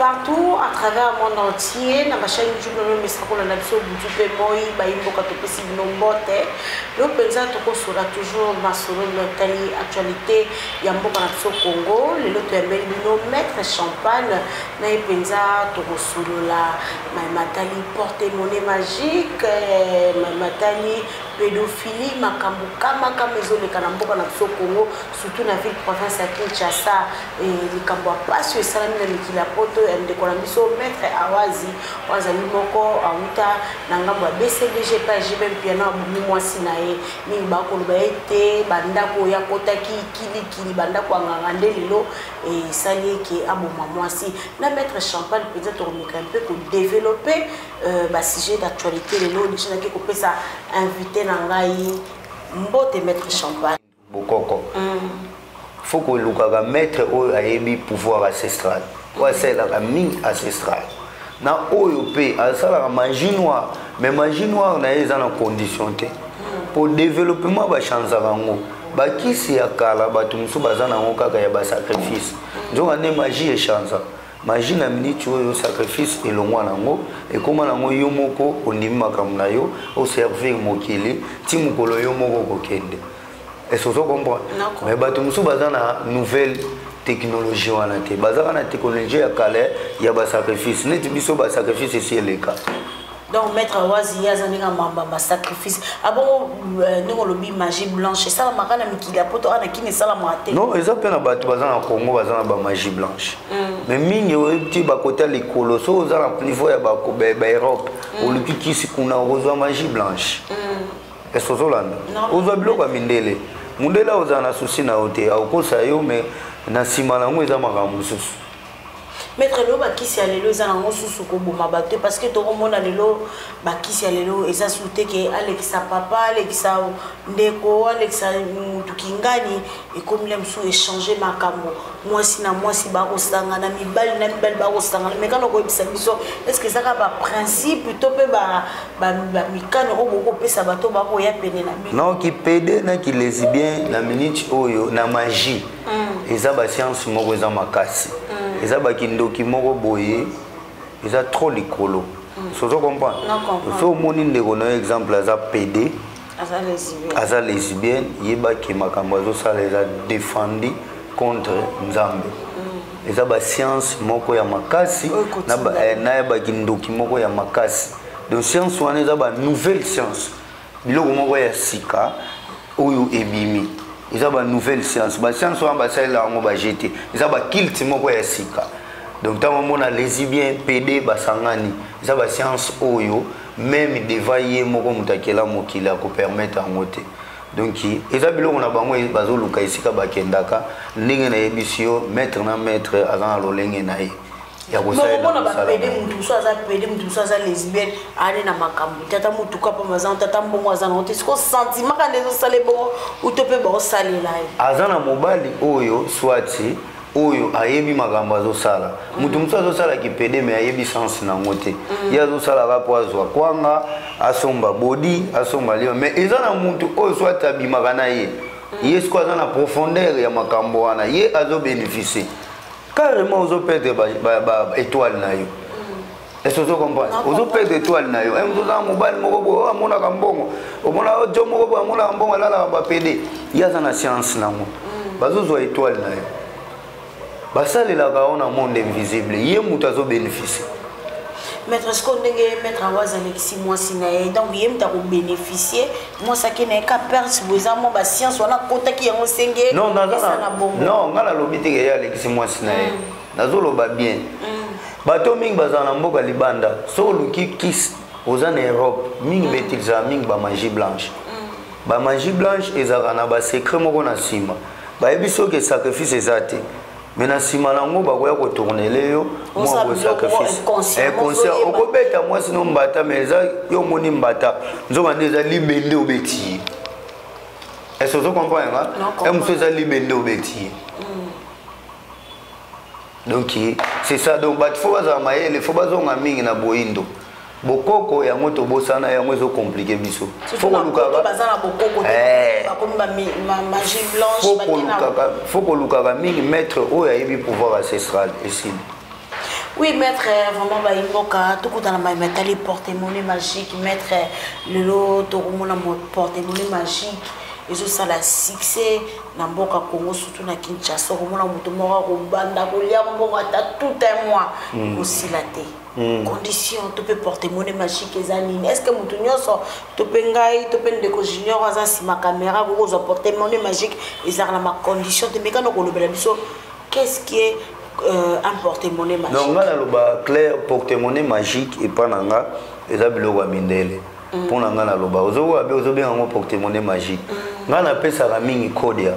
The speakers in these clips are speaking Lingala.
partout à travers le monde entier. Dans ma chaîne YouTube, nous sommes en train toujours ma actualité. Il y a beaucoup de Congo. Les autres maître champagne. Na penza to solo la matali porte-monnaie magique, matali pédophilie, makambo kama ezole kana mboka na Congo, surtout na ville province ya Kinshasa et likambo pasio esalami na mikila poto ndeko na biso maître awazi wazali moko auta na ngambo ya BCBG pa JBM piano abumu mwasi na ye mingi bakoloba ete bandako ya kotaki kilikili bandako anganga nde lelo esali eke aboma mwasi na maître champagne peut-être un peu pour développer sujet d'actualité lelo déjà que ko pesa invité na ngai mbote maître champagne bokoko faut que lukaga maître oyo ayebi pouvoir ancestral ou asalaka mingi ancestral na oyo pe asalaka magie noire mais magie noire na eza na condition te pour développement ba chanzaka ngo bakisi ya kala bato musu baza nango kaka ya ba sacrifice nzo ane magie echanza magie na minute oyo sacrifice elongwa nango ekoma nango yo moko ondimi makambo na yo au servir mokili ti mokolo yo moko kokende. Est-ce que vous comprenez? Mais bato musu baza na nouvelle technologie wana te baza na technologie ya kale ya ba sacrifice neti biso ba sacrifice ici eleka. Donc maître wazi yazaneka mamba sacrifice abongo ndeko lobi magie blanche ça la makana mikili apoto ana kini sala mwate. Non, eza pe na bato baza na Congo baza na ba magie blanche. Mais mingi oyebi ba kota likolo so oza na niveau ya ba Europe oluki kisi kuna ozwa magie blanche. Est-ce que vous avez ozwa biloko ya mindele mundela oza na souci na ote akosa yo mais na sima na ngo eza makambo mususu. Maître Lelo bakisi ya lelo eza nango susu koboma bato parce que tokomona lelo bakisi ya lelo eza sute ke alekisa papa alekisa ndeko alekisa mutu kingani ekomile musu échanger makambo mwasi na mwasi bakosangana mibali na mibali bakosangana mais kana koyebisa biso est-ce que ezaka ba principe to pe ba mikano oyo bokopesa bato bakoya pene na bino non ki pede na ki lesbien na minute oyo na magie eza ba science moko eza makasi eza ba kindoki moko boye eza trop likolo sozo comprendre so moni ndeko na exemple aza pede aza lesbienne yeba ki makambo azo sala eza défendu contre nzambe eza ba science moko ya makasi na yeba kindoki moko ya makasi donc science wana eza ba nouvelle science biloko moko ya sika oyo ebimi eza ba nouvelle science ba science wana basalela yango bajete eza ba kilt moko ya sika donc ntango mona lesbien pd basangani eza ba science oyo même deva ye moko moto akela mokili akopermettre yango te donc eza biloko na bango bazoluka esika bakendaka ndenge nayebisi yo maître na maître aza na lolenge na ye ya kosalela ba pede mutu so aza pede mutu so aza lesbienne ale na makambo tata mutu ka pa mazan tata mbongo aza na ote siko sentiment ka ndezo sale bongo utope ba osalela aza na mobali oyo swati oyo ayebi makambo azosala mutu mutu azosala ki pede mais ayebi sens na ngote ya azosala ka po azwa kwanga asomba body asomba lio mais eza na mutu oyo swati abimaka na ye ye siko aza na profondeur ya makambo wana ye azo bénéficier carrément ozo perdre ba étoile na yo. Est-ce que vous comprenez? Ozo perdre étoile na yo. Em toza mobile moko bo amona kambongo. Omona ojo moko bo amona kambongo lala ba pede. Yaza na science nango. Bazo zo étoile na yo. Basalela ka ona monde invisible. Ye mutu azo bénéficier. Maître Skondenge maître awaza alexi mwasi na ye donc ye mutu ko bénéficier moi ça qui n'est ka perdre bozamo ba science wana kota ki yango senge non non ngala lobite ke ya alexi mwasi na ye nazoloba bien bato mingi bazana mboka libanda so luki kis oza na Europe mingi betilisa mingi ba magie blanche ba magie blanche ezaka na ba secret moko na sima ba ebiso ke sacrifice ezate mais na sima nango bakoya ko tourner yo moi ko sacrifice conscient okobeta moi sino mbata mais yo moni mbata nzoka ndeza libende obeti est-ce que vous comprenez hein et monsieur za libende obeti donc c'est ça donc bat faut baza mayele faut bazonga mingi na boindo bokoko ya moto bosana ya mwezo compliqué biso faut ko lukaka bazana bokoko ba magie blanche faut ko lukaka mingi maître oyo ayebi pouvoir ancestral ici Oui, maître, vraiment, bah, il tout coup dans la métal porte-monnaie magique, maître, le lot, tout le monde porte-monnaie magique, et ça la succès, dans Boka Congo, surtout dans Kinshasa, au moment où tout le monde a tout un mois, aussi la thé. Condition, tu peux porte-monnaie magique, est-ce que tu peux ngaï, tu peux déco junior, si ma caméra, vous porte-monnaie magique, et ça la condition, tu me qu'est-ce qui est un porte-monnaie magique? Donc, on clair porte-monnaie magique et pas nanga et ça biloko mindele. Pour nanga na loba ozo bien un porte-monnaie magique. Ngana pesa ka mingi kodia.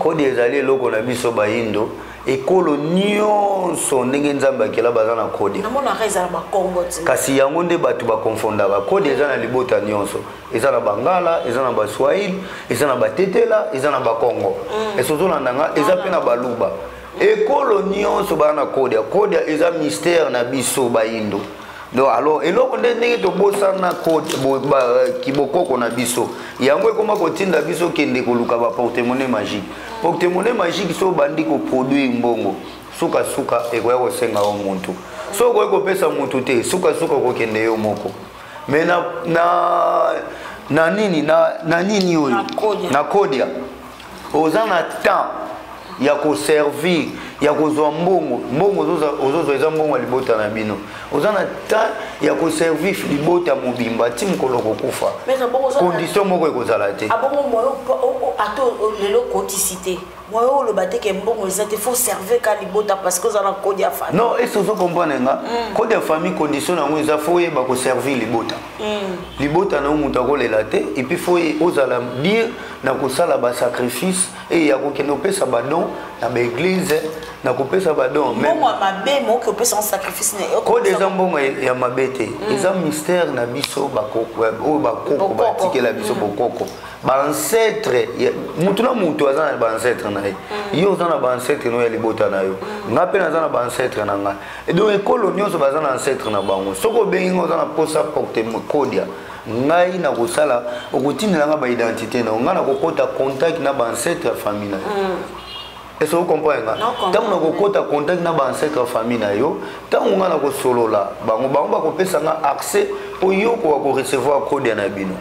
Kodia ezali loko na biso ba indo et colonion son ndenge nzamba kela bazana kodia. Na mona reza ba Congo. Kasi yango nde batu ba confondaka. Kodia eza na libota nyonso. Eza na bangala, eza na ba swahili, eza na ba tetela, eza na ba Congo. Et sozo na nanga eza pe na baluba. Et colonion so bana kodia. Kodia eza mystère na biso ba indo. Donc alors eloko ndenge to bosa na code kibokoko na biso yango ekoma kotinda biso kende koluka ba porte-monnaie magique. Porte-monnaie magique so bandi ko produit mbongo suka suka ekoya ko senga o muntu so ko pesa muntu te suka suka ko kende yo moko mais na nini oyo na kodia ozana temps ya ko servir ya kozwa mbongo ozozo eza mbongo libota na bino ozana ta ya ko servir libota mobimba ti mokolo kokufa condition moko ekozala te abongo moyo ato lelo koticité moyo le baté ke mbongo ezate faut servir ka libota parce que ozana code ya famille non est-ce que comprendre nga code ya famille condition na ngo eza faut yeba ko servir libota libota na mutu akolela te et puis faut ozala dire na kosala ba sacrifice et ya kokende opesa badon na ba église na kopesa badon même moi mabe mo ko pesa un sacrifice ne ko des mbongo ya mabete eza mystère na biso bakoko o bakoko batikela biso bokoko ba ancêtre mutu na mutu azana ba ancêtre na yo zana ba ancêtre no ya libota na yo ngape na zana ba ancêtre na nga et donc ekolo nyonso bazana ancêtre na bango soko bengi ngozana posa porte kodia ngai na kosala okutindela nga ba identité na nga na kokota contact na ba ancêtre famille na est-ce que vous comprenez? Tant qu'on a contact na ba ancêtre famille na yo, tant on a ko solola, bango ba ko pesa nga accès au yo ko recevoir code na bino.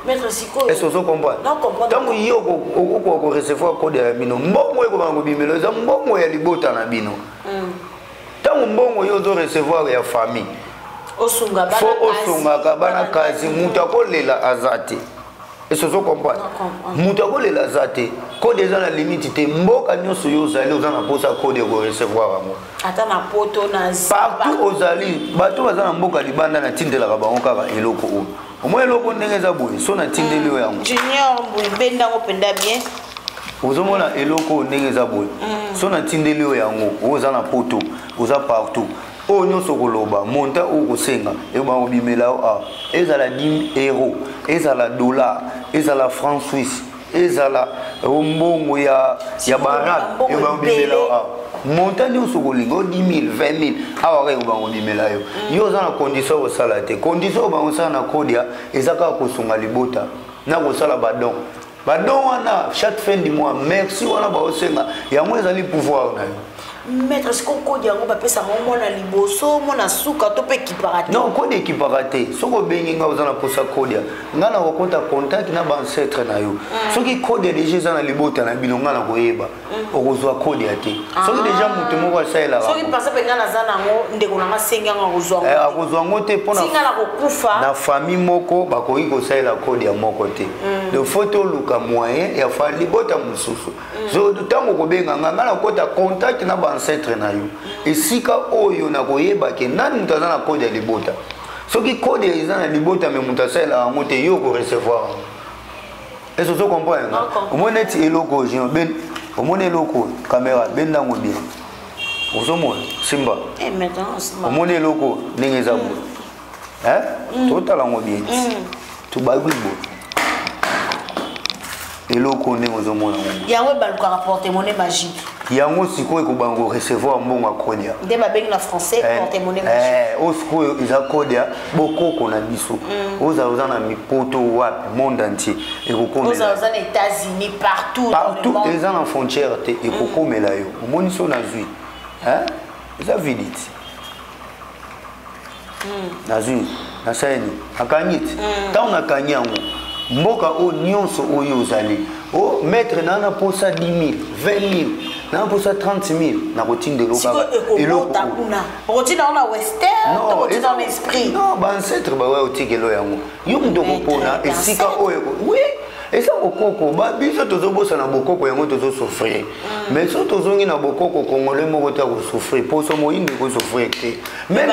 Maître Siko. Est-ce que vous comprenez? Non, comprendre. Tant yo ko recevoir code na bino, mbongo ko bango bimelo za mbongo ya libota na bino. Tant mbongo yo zo recevoir ya famille. Osunga bana. Fo osunga ka bana kazi muta ko lela azati. Est-ce que vous comprenez? Muta ko lela azati. Code eza na limite te mboka nyonso yo zali ozana posa code ko recevoir ngo ata na poto na partout ozali bato bazana mboka libanda na tindela ka bango kaka eloko o omo eloko ndenge za boye so na tindeli yo yango junior boye benda ko penda bien ozomona eloko ndenge za boye so na tindeli yo yango ozana poto oza partout o nyonso koloba monta o kosenga e ba obimela o ezala 10 euros ezala dollar ezala franc suisse ezala mbongo ya barat e ba obimela monta nyonso kolinga 10 000 20 000 awa ka ba obimela yo yo za na condition o sala te condition ba osala na kodia ezaka kosunga libota na kosala badon wana chaque fin du mois merci wana ba osenga yango ezali pouvoir na yo maître ce qu'on code yango ba pesa ngo na liboso mo na suka to pe kiparate non code ekiparate soko bengi nga ozana posa code nga na kokota contact na ba ancêtre na yo soki code déjà za na libota na bino nga na koyeba okozwa code ate soki déjà mutu moko asaela soki pasa pe nga na za nango ndeko na nga senga nga kozwa ngo akozwa ngo te pona singa na kokufa na famille moko bakoki kosaela code ya moko te de photo luka moyen ya fa libota mususu so tango kobenga nga na kota contact na ba ancêtre na yo esika oyo na koyeba ke nani mutu aza na code ya libota soki code eza na libota me mutu asaela yango te yo ko recevoir est-ce que vous comprenez? Omone ti eloko jino ben omone eloko caméra ben ndango bien ozomona simba maintenant simba omone eloko ndenge za bo totala ngo bien tu bagui bo eloko ndenge ozomona ngo yango baluka porte-monnaie magique yango sikoyo kobango recevoir mbongo akodia nde babengi na français porte-monnaie magique o sikoyo eza kodia bokoko na biso oza na mipoto wapi monde entier ekokomela oza na États-Unis partout eza na frontière te ekokomela yo omoni so na zwi eza vidite nazwi nasayeni akanyiti tant nakanyi yango mboka o nyonso oyo ozali o maître nana posa 10 000 20 000 nana posa 30 000 na kotindelo kaka eloko okotinda na western to kotinda na esprit non ba ancêtre ba wa otikelo yango yo ndo kopona esika oyo oui eza bokoko biso tozobosana bokoko yango tozosouffrir mais so tozongi na bokoko congolais moko te akosouffrir poso moyinde ekosouffrir te même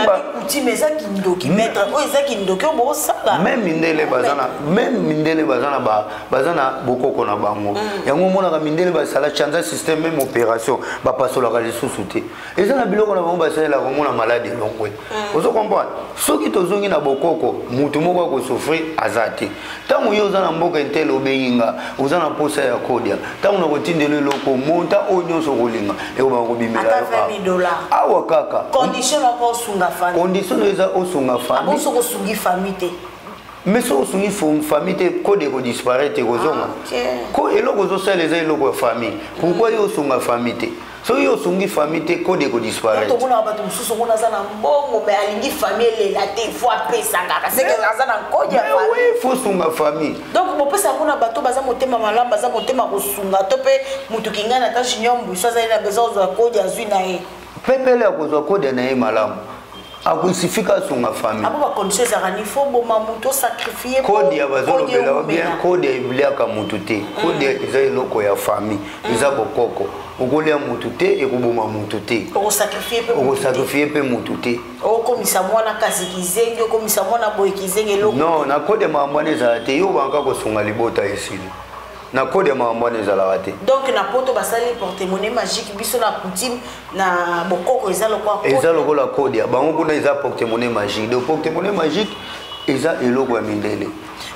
mindele baza na bokoko na bango yango omonaka mindele basala chanza système même opération bapasolaka lisusu te eza na biloko na bango basalelaka komona maladi elongwe ozo comprendre soki tozongi na bokoko mutu moko akosouffrir aza te ntango yo oza na mboka intele obeyinga oza na posa ya kodia ntango na kotindela eloko monta oyo nyonso kolinga ekobaka kobimela awa kaka condition eza osunga famille mais so osungi famille te kode ekodisparaître ekozonga eloko ozosala eza eloko ya famille pourquoi yo osunga famille te so yo osungi famille te kode ekodisparaître faut sunga famille donc bopesa kuna bato baza motema malamu baza motema kosunga to pe mutu kingana ta junior mbuso azali na besoin ozwa kode azwi na ye pepele akozwa kode na ye malamu akusifika sunga famille abo ba conditions za niveau boma muto sacrifier kode ya bazolobela bien kode ebiliaka mutu te kode eza eloko ya famille eza bokoko okolia mutu te ekoboma mutu te okosakrifie pe mutu te okomisa mwana kasi kizenge okomisa mwana boye kizenge eloko non na kode maambwana ezala te yo banka kosunga libota esili na kode maambwana ezalaka te donc na poto basali porte-monnaie magique biso na coutume na bokoko eza lokola kode ya bango kuna eza porte-monnaie magique donc porte-monnaie magique eza eloko ya mindele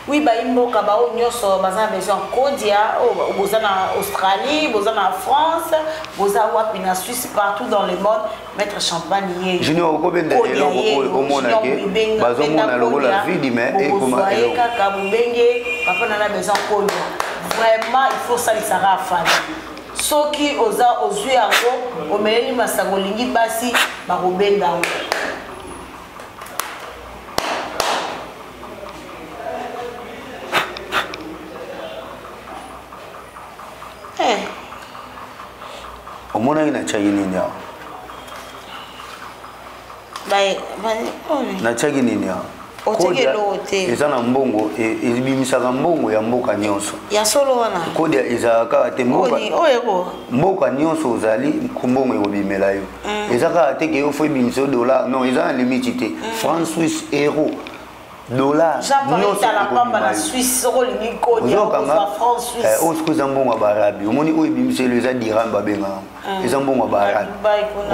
oui baimboka bao nyonso baza besoin kodia boza na Australie boza na France boza wapi na Suisse partout dans le monde mettre champagne ye junior okobenda eloko omona ke bazomona lokola vidi mais ekoma eloko kaka bubenge papa na besoin kodia vraiment il faut ça les sera afali soki oza ozwi yango omeleli masango lingi basi bakobenga yango omonaki natiaki nini awa natiaki nini awa eza na mbongo ebimisaka mbongo ya mboka nyonso ya solo wana kodia ezalaka kaka te mboka nyonso ozali mbongo ekobimela yo eza kaka te ke yo fo ebimisa dollar non eza na limite te franc suisse euro dollar oza mbongo ya baarabi omoni oyo ebimiselo eza dirham babengaka eza mbongo ya baarabi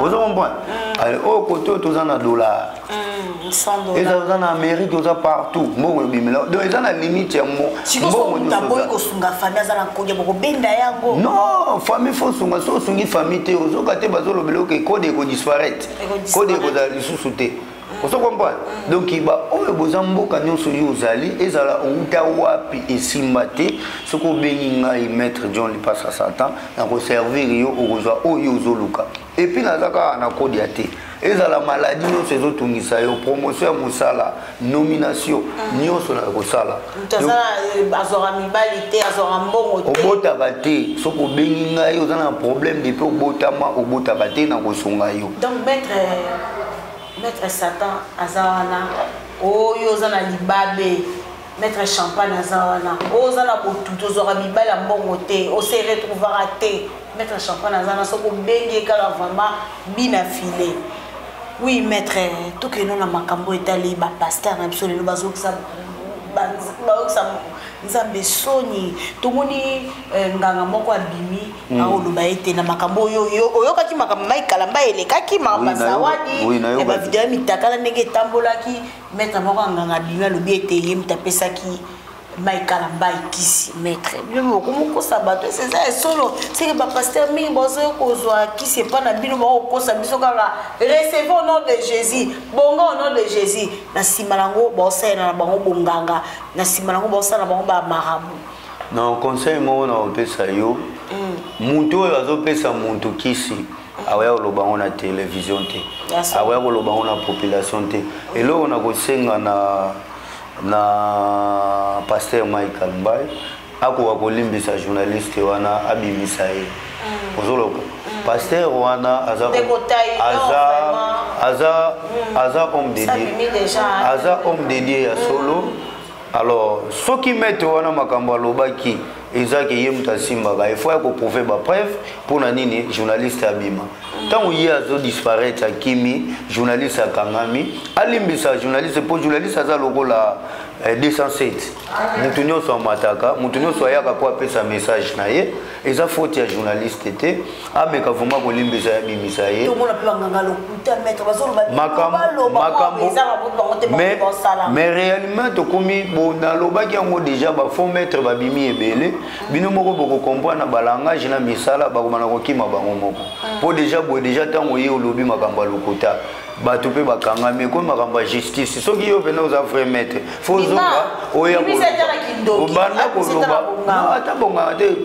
oza comprendre oyo kote oyo toza na dollar eza na amérique oza partout mbongo ebimela donc eza na limite ya mbongo non famille fo sunga so osungi famille te ozoka te bazolobela oke kode ekodisparaître kode ekozala lisusu te ozo comprendre donc oyo boza mboka nyonso yo ozali ezala outa wapi esimba te soki obengi ngai maître John Lipasa Satan na koservir yo okozwa oyo ozoluka epuis naza kaka na kodia te ezala maladi nyonso ezotungisa yo promotion ya mosala nomination nyonso na kosala obotaka te soki obengi ngai oza na problème depuis obotama obotaka te na kosunga yo donc maître Satan azawana oyo oza na libabe maître champagne azawana oza na botuto ozwaka mibale ya mbongo te ose retrouvera te maître champagne azana soko benge kaka vraiment bina filé oui maître tokeno na makambo etali ba pasteur na biso lelo bazokisa nzambe soni tomoni nganga moko abimi aoloba ete na makambo oyo oyokaki makambo maikala mba elekaki makambo zawadi ba video ya mitakala ndenge etambolaki maître moko nganga abimi alobi ete ye mutapesaki maikala mba ikisi maître bimo komokosa bato c'est solo c'est que ba pasteur mingi bozo kozwa kisi epa na bino bakokosa biso kaka recevez au nom de Jésus bongo au nom de Jésus na nsima nango bosala na bango bonganga na nsima nango bosala na bango ba marabu na conseil moko na opesa yo mutu oyo azopesa muntu kisi awaya koloba ngo na télévision te awaya koloba ngo na population te eloko na kosenga na pasteur Michael Mbaye akoka kolimbisa journaliste wana abimisa ye ozoloka pasteur wana aza homme dédié aza homme dédié ya solo. Alors ceux qui mettent wana makambo alobaki ezaki ye muta simbaka il faut ya ko prouver ba preuve pour na nini journaliste abima tant ye azo disparaître akimi journaliste akangami alimbisa journaliste pour journaliste aza lokola 207 mutu nyonso amataka mutu nyonso ayaka po apesa message na ye eza faute ya journaliste te ameka vraiment kolimbisa ya bimisa ye mais réellement tokomi bona lobaki yango déjà ba fond mettre ba bimi ebele bino moko boko comprendre na balangage na misala bakomana kokima bango moko po déjà tango ye olobi makambo lokota bato pe bakangami ko makambo justice soki yo pena oza vrai maître faut zonga oya ko banda ko loba non ata bonga te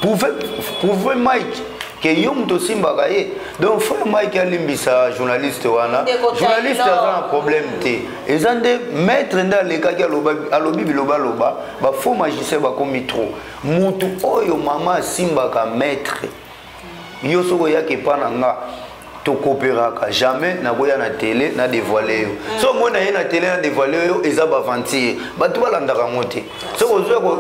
prouver Mike que yo muto simbaka ye donc frère Mike alimbisa journaliste wana journaliste aza un problème te ezande maître nda lekaki alobi biloba loba ba faux magicien bakomi trop mutu oyo mama simbaka maître yo soko yake pana nga to coopéraka jamais na boya na télé na dévoiler yo so mona ye na télé na dévoiler yo eza ba vantir bato balandaka ngote so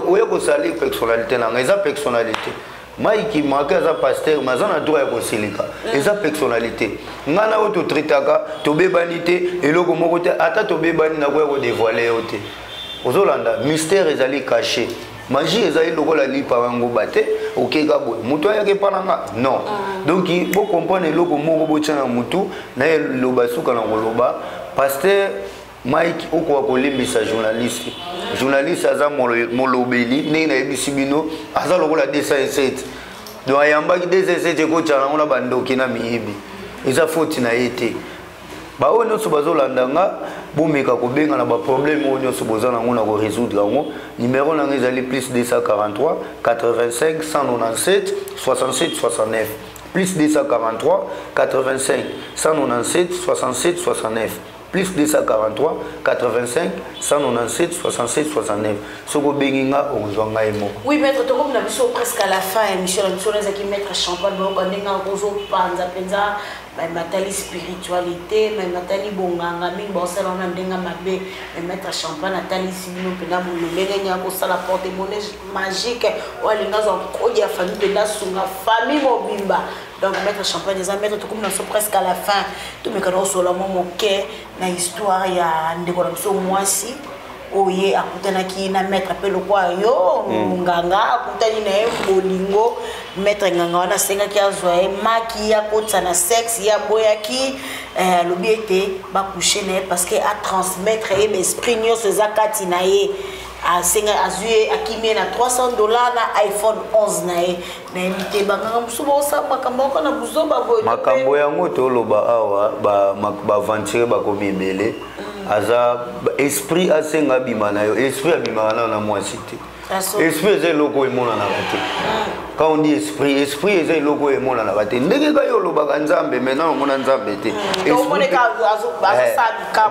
oya ko sali personnalité na nga eza personnalité Mike Maka za pasteur mazana droit ya kosilika eza personnalité ngana o to tritaka to bebanité eloko moko te ata to bebani na ko dévoiler yo te ozolanda mystère ezali caché magie ezali lokola lipa wango bate okeka boy mutu ayake pananga non donc bo comprendre eloko moko bo tshana mutu na loba suka na koloba pasteur Mike okwa kolimbisa journaliste aza molobeli ndenge na yebisi bino aza lokola 207 donc ayambaki 207 ekotshana ngo na bandoki na miyibi eza faute na ye te baoyo nyonso bazolanda nga bomeka kobenga na baproblème oyo nyonso boza nango na korésoudre yango numéro nango ezali plus 243 85 197 67 69 plus 243 85 197 67 69 plus 243 85 197 67 69 soko benginga ozwanga emo. Oui maître to comme na biso presque à la fin émission la biso qui mettre champagne ba ndenga kozo panza penza ba matali spiritualité ba matali bonganga mingi ba sala na ndenga mabe ba mettre champagne atali sibino pena mulele nya ko sala porte monnaie magique wali ngazo ko ya famille pena sunga famille mobimba. Donc mettre champagne les amis tout comme nous sommes presque à la fin tout me kana osola momo ke na histoire ya ndeko na biso mwasi oye akutana ki na mettre pe lokwa yo nganga akutani na ye bolingo mettre nganga wana senga ki azwa e maki ya kotsa na sexe ya boyaki lobiete ba coucher na parce que à transmettre e esprit nyos zakati na ye a senga azue akimie na $300 na iPhone 11 na ye na invité banganga musubo sa makambo ko na buzoba boy makambo yango to loba awa ba ventire ba komi ebele aza esprit asenga bima na yo esprit abima na mwasi te esprit eza eloko emona na bate quand on dit esprit eza eloko emona na bate ndenge ka yo lobaka nzambe maintenant omona nzambe te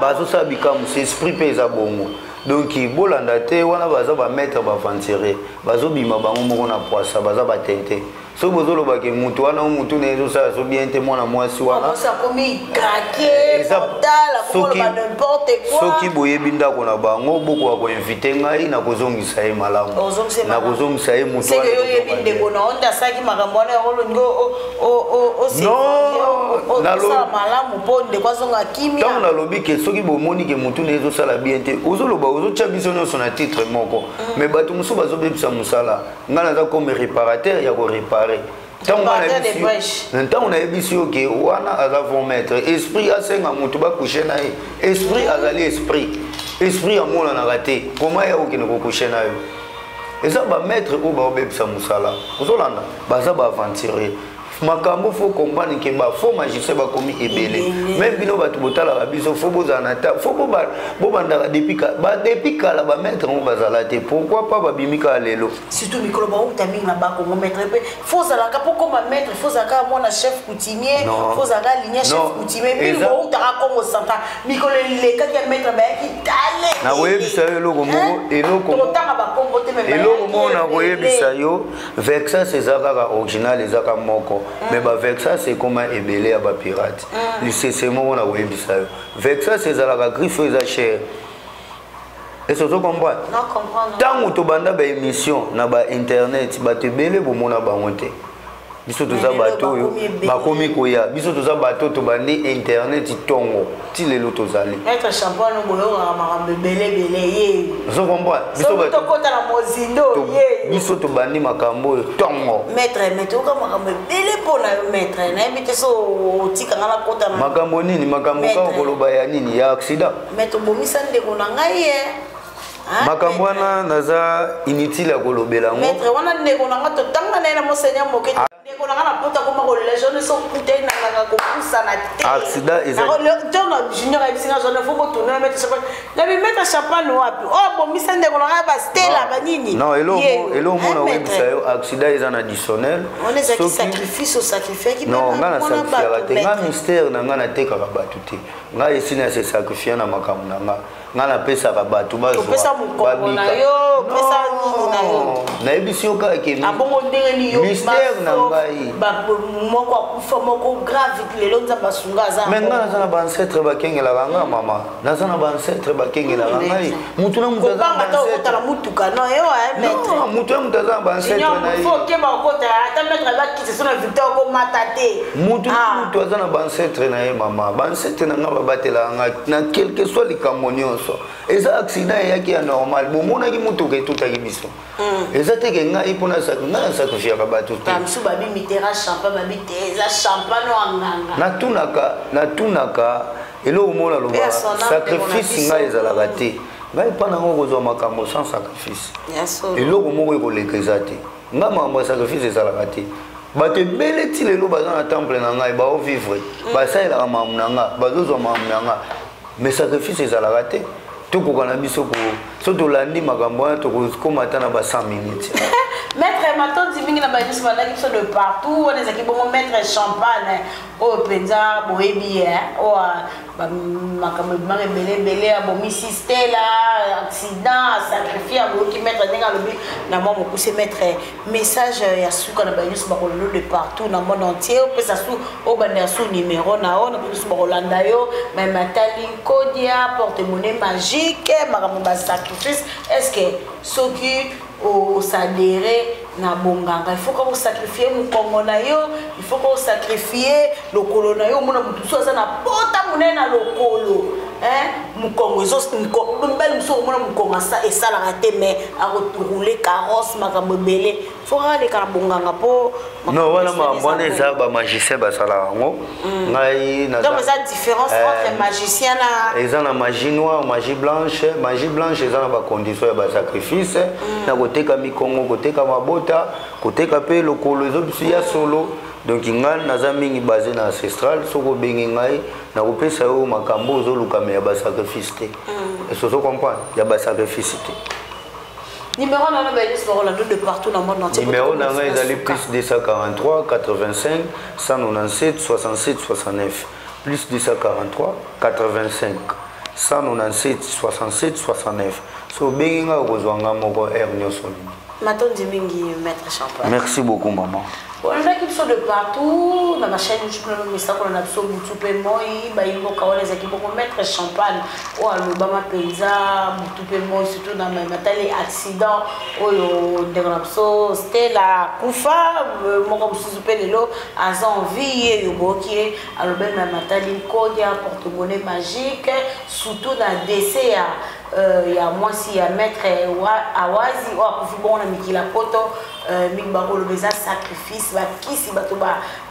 bazosabika musi esprit pe eza bongo donc bolanda te wana baza ba mettre ba ventire bazobima bango moko na poisa baza batente so bozoloba ke mutu wana mutu na ezo sa so bien te mwana mwasi wana ça komi craquer portal ko ba n'importe quoi soki boyebi ndako na bango boko ko inviter ngai na kozongisa ye malamu na kozongisa ye mutu wana yo yebi ndeko na onda saki makambo wana ngolo ngo o se na lo malamu ponde kwa zonga kimia tant na lobi ke soki bomoni ke mutu na ezo sala bien te ozoloba ozocha biso nyonso na titre moko mais bato musu bazobebisa musala ngana za comme réparateur ya ko réparer tant on a ebisi ok wana aza vont mettre esprit asenga mutu ba coucher na ye esprit azali esprit amona na raté comment ya okene ko coucher na yo eza ba mettre o ba obebisa musala ozolanda baza ba aventurer makambo faut comprendre que ba faux magicien ba komi ebele même bino ba tubotala ba biso faut bozana ta faut bo banda depuis kala ba mettre on bazala te pourquoi pas ba bimika lelo surtout micro ba ou taming na ba ko mettre pe faut za la pour comme mettre faut za ka mona chef coutumier faut za ka ligne chef coutumier mais bo ta ka comme santa micro le ka ki mettre ba ki tale na webisa eloko moko eloko na webisa yo vexa c'est za ka original za ka moko mais ba vexa c'est comme ebele ya ba pirate c'est mon na webisa yo vexa c'est za la griffe za cher et ça comprendre non comprendre tant to banda ba émission na ba internet ba te belé bo mona ba monter biso to za bato yo ba komi koya biso to za bato to bandi internet tongo ti lelo to zali être champagne boyo makambe belé ye ça comprendre biso bato to kota na mozindo ye biso to bandi makambo tongo maître ko makambe belé pona yo maître na ebite so tika ngala kota na makambo nini makambo ka koloba ya nini ya accident maître bomisa ndeko na ngai ye makambo wana naza inutile ya kolobela ngo maître wana ndeko na ngato tanga na monseigneur moke ndeko na ngana pota ko mako les jeunes sont putain na ngaka ko poussa na tête accident is a junior ebisinga jeune faut ko tourner mettre champagne na bi mettre champagne wapi oh bomisa ndeko na ngaba stella ba nini non elo mo na webisa yo accident is an additionnel on est qui sacrifice au sacrifice qui non ngana sacrifice te nga mystère na ngana teka ka batu te nga esina se sacrifier na makamu na nga ngana pesa ka batu bazo pesa mukongo na yo pesa nini na yo na ebisio ka ke abongo ndenge ni yo mystère na ngai ba moko akufa moko grave lelo nzamba sunga za mais ngana sana ba ancêtre ba kengela nga mama na sana ba ancêtre ba kengela ngai mutu na mutu za ba ancêtre na mutuka no yo maître mutu na mutu za ba ancêtre na yo faut que ba kota ata maître ba kiti sona victor ko matate mutu za na ba ancêtre na ye mama ba ancêtre na nga ba batela nga na quelque soit likamonion eza accident yaki ya normal bomonaki motuka etutaki biso eza teke ngai mpona ngai sacrifiaka bato te bamisu babimitera champagne babite eza champagne wanganga natunaka eloko mona loba sacrifice ngai ezalaka te ngai mpa nango kozwa makambo sans sacrifice eloko moko ekoleka eza te ngai makambo ya sacrifice ezalaka te bato ebele ti lelo baza na temple na ngai baovivre basalelaka mamu na nga bazozwa mamu na nga mais sacrifice ezalaka te tokokana biso ko so tolandi makambo wana tokokoma ata na ba 100 minutes maître matondi mingi na bayebiso bandaki biso de partout wana ezalaki bongo maître champagne oyo mpenza boyebi makambo ebimaka ebele abomisi stela accident asacrifie aboyoki maître ndenge alobi na mwa mokuse maître message ya suka na bayebiso bakolelo de partout na monde entier opesa su oyo bandeka su numéro na yo na biso bakolanda yo matali kodia porte-monnaie magique makambo basacrifice est-ce que soki osadere na bonganga il faut que vous sacrifier mukongo na yo il faut que vous sacrifier lokolo na yo mona mutu so aza na pota munene na lokolo mukongo ezo mbali muso mona mukongo asa esalaka te mais akorouler carrosse makambo ebele faut aleka na bonganga po non wana makambo wana eza bamagicien basalaka yango ngai donc eza différence entre magicien na eza na magie noire magie blanche eza na bacondition ya basacrifice na koteka mikongo koteka mabota koteka mpe lokolo ezobiso ya solo donc ngai naza mingi basé na ancestral soki obengi ngai nakopesa yo makambo ozolukama ya basacrifice te esozo comprendre ya basacrifice te numéro na na bayes Rolando de partout dans le monde entier numéro na ngai ezali plus 243 85 197 67 69 plus 243 85 197 67 69 so obengi ngai okozwa nga moko air nyonso matondi mingi maître champagne merci beaucoup maman on a qui sont de partout dans ma chaîne YouTube on a ça qu'on a absolument tout pe moi ba il faut qu'on les équipes pour mettre champagne ou à l'Obama pizza tout pe moi surtout dans ma matali accident ou de grapso Stella Kufa mon comme sous pe lelo à envie yo boki à l'Obama matali kodia porte-monnaie magique surtout dans DC ya mwasi ya maître awazi o akufi bongo na mikila poto mingi bakoloba eza sacrifice bakisi bato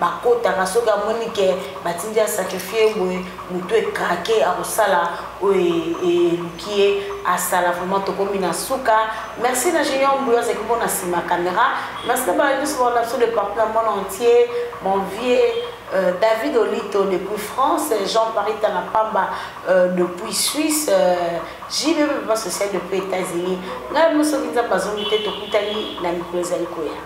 bakotaka soki amoni ke batindi ya sacrifie boye motu ekrake akosala oyo eluki ye asala vraiment tokomi na suka. Merci na Junior Mbuyo azalaki mpo na nsima caméra. Merci na bala nyonso baona biso de partout na monde entier. Mon vieux David Olito depuis France, Jean-Paris Tanapamba depuis Suisse, JB Papa Social depuis États-Unis. Nga moso kinza bazongi te tokutani na mikolo ezali koya.